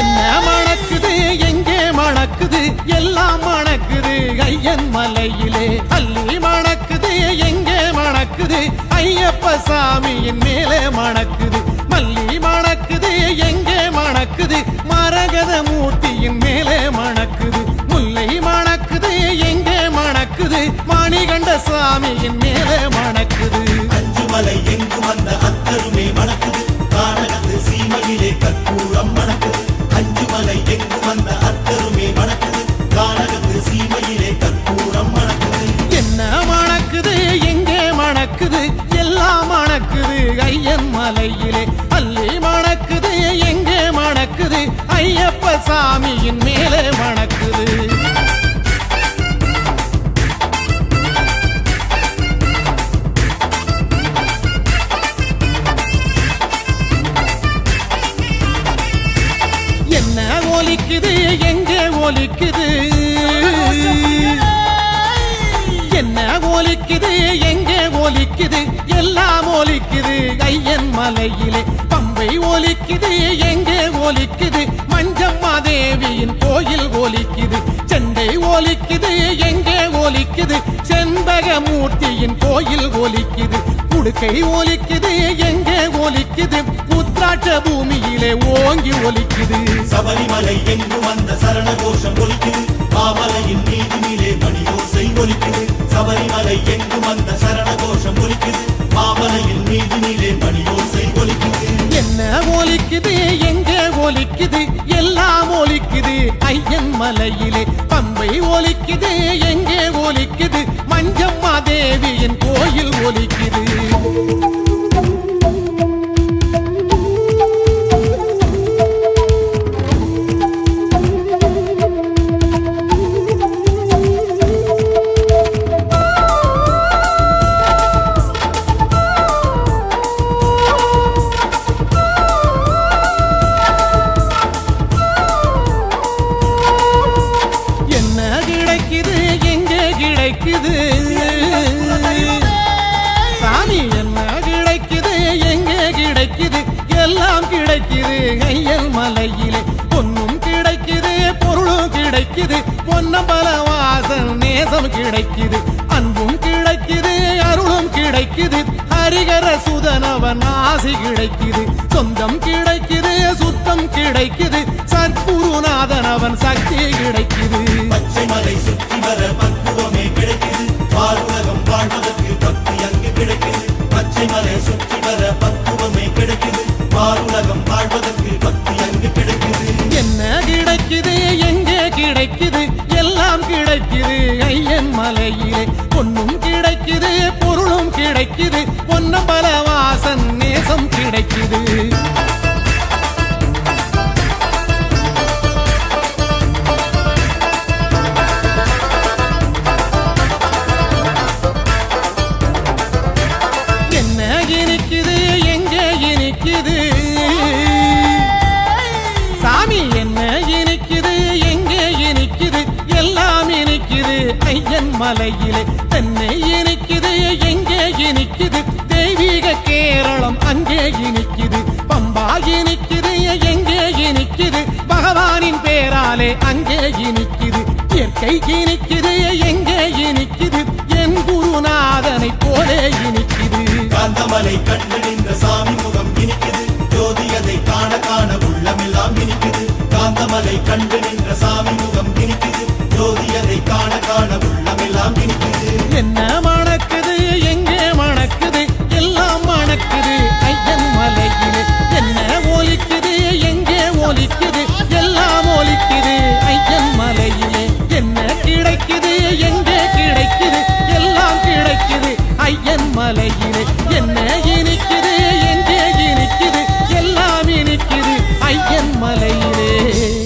என்ன மணக்குது எங்கே மணக்குது எல்லாம் மணக்குது ஐயன் மலையிலே அள்ளி மணக்குது எங்கே மணக்குது ஐயப்ப சாமியின் மேலே மணக்குது மல்லி மணக்குது எங்கே மணக்குது மரகத மூர்த்தியின் மேலே மணக்குது முல்லை மணக்குது எங்கே மணக்குது மணிகண்ட சாமியின் மேலே மணக்குது அஞ்சுமலை எங்கும் அந்த அத்தருமே மணக்குது கானகத்து சீமையிலே கற்பூரம் மணக்குது அஞ்சுமலை எங்கும் அந்த அத்தருமே மணக்குது கானகத்து சீமையிலே கற்பூரம் மணக்குது என்ன மணக்குது எங்கே மணக்குது எல்லாம் மணக்குது ஐயன் மலையிலே அள்ளி மணக்குது எங்கே மணக்குது ஐயப்ப சாமியின் மேலே மணக்குது என்ன ஒலிக்குது எங்கே ஒலிக்குது என்ன ஒலிக்குது எங்கே ஒலிக்குது எல்லாம் ஒலிக்குது ஐயன் மலையிலே பம்பை ஒலிக்குது எங்கே ஒலிக்குது மஞ்சம்மா தேவியின் கோயில் ஒலிக்குது செண்டை ஒலிக்குது எங்கே ஒலிக்குது செண்பக மூர்த்தியின் கோயில் ஒலிக்குது குடுக்கை ஒலிக்குது எங்கே ஒலிக்குது உத்ராட்ச பூமியிலே ஓங்கி ஒலிக்குது சபரிமலை எங்கும் அந்த சரண கோஷம் ஒலிக்குது மாமலையின் நீதினிலே மணியோசை ஒலிக்குது சபரிமலை எங்கும் அந்த சரண கோஷம் ஒலிக்குது மாமலையின் நீதினிலே மணியோசை ஒலிக்குது என்ன ஒலிக்குது எங்கே ஒலிக்குது எல்லாம் ஒலிக்குது ஐயன் மலையிலே பம்பை ஒலிக்குது எங்கே ஒலிக்குது மஞ்சம்மா தேவியின் கோயில் ஒலிக்குது சாமி என்ன கிடைக்குது எங்கே கிடைக்குது எல்லாம் கிடைக்குது ஐயன் மலையிலே பொன்னும் கிடைக்குது பொருளும் கிடைக்குது பொன்னம்பல வாசல் நேசம் கிடைக்குது அன்பும் கிடைக்குது அருளும் கிடைக்குது ஹரிகர சுதனவன் ஆசி கிடைக்குது சொந்தம் கிடைக்குது சுத்தம் கிடைக்குது சத்குருநாதன் அவன் சக்தி கிடைக்குது பச்சைமலை சுற்றி வர பக்குவமே கிடைக்குது பாருலகம் வாழ்வதற்கு பக்தி அங்கு கிடைக்குது பச்சைமலை சுற்றி வர பக்குவமே கிடைக்குது பாருலகம் வாழ்வதற்கு பக்தி அங்கு கிடைக்குது என்ன கிடைக்குது எங்கே கிடைக்குது எல்லாம் கிடைக்குது ஐயன் மலையிலே பொன்னும் கிடைக்குது பொருளும் கிடைக்குது பொன்னம்பல வாசன் நேசம் கிடைக்குது இனிக்குது எங்கே இனிக்குது சாமி என்ன இனிக்குது எங்கே இனிக்குது எல்லாம் இனிக்குது ஐயன் மலையிலே தென்னை இனிக்குது எங்கே இனிக்குது தெய்வீக கேரளம் அங்கே இனிக்குது பம்பா இனிக்குது எங்கே இனிக்குது பகவானின் பேராலே அங்கே இனிக்குது இயற்கை இனிக்குது எங்கே இனிக்குது என் குருநாதனை போலே இனிக்குது காந்தமலை கண்டு நின்ற சாமி முகம் இனிக்குது ஜோதியதை காண காண உள்ளமெல்லாம் இனிக்குது காந்தமலை கண்டு நின்ற சாமி முகம் இனிக்குது ஜோதியதை காண காண உள்ளமெல்லாம் இனிக்குது என்ன மணக்குது எங்கே மணக்குது எல்லாம் மணக்குது ஐயன் மலையிலே என்ன ஒலிக்குது எங்கே ஒலிக்குது எல்லாம் ஒலிக்குது ஐயன் மலையிலே என்ன கிடைக்குது எங்கே கிடைக்குது எல்லாம் கிடைக்குது ஐயன் மலையிலே என்ன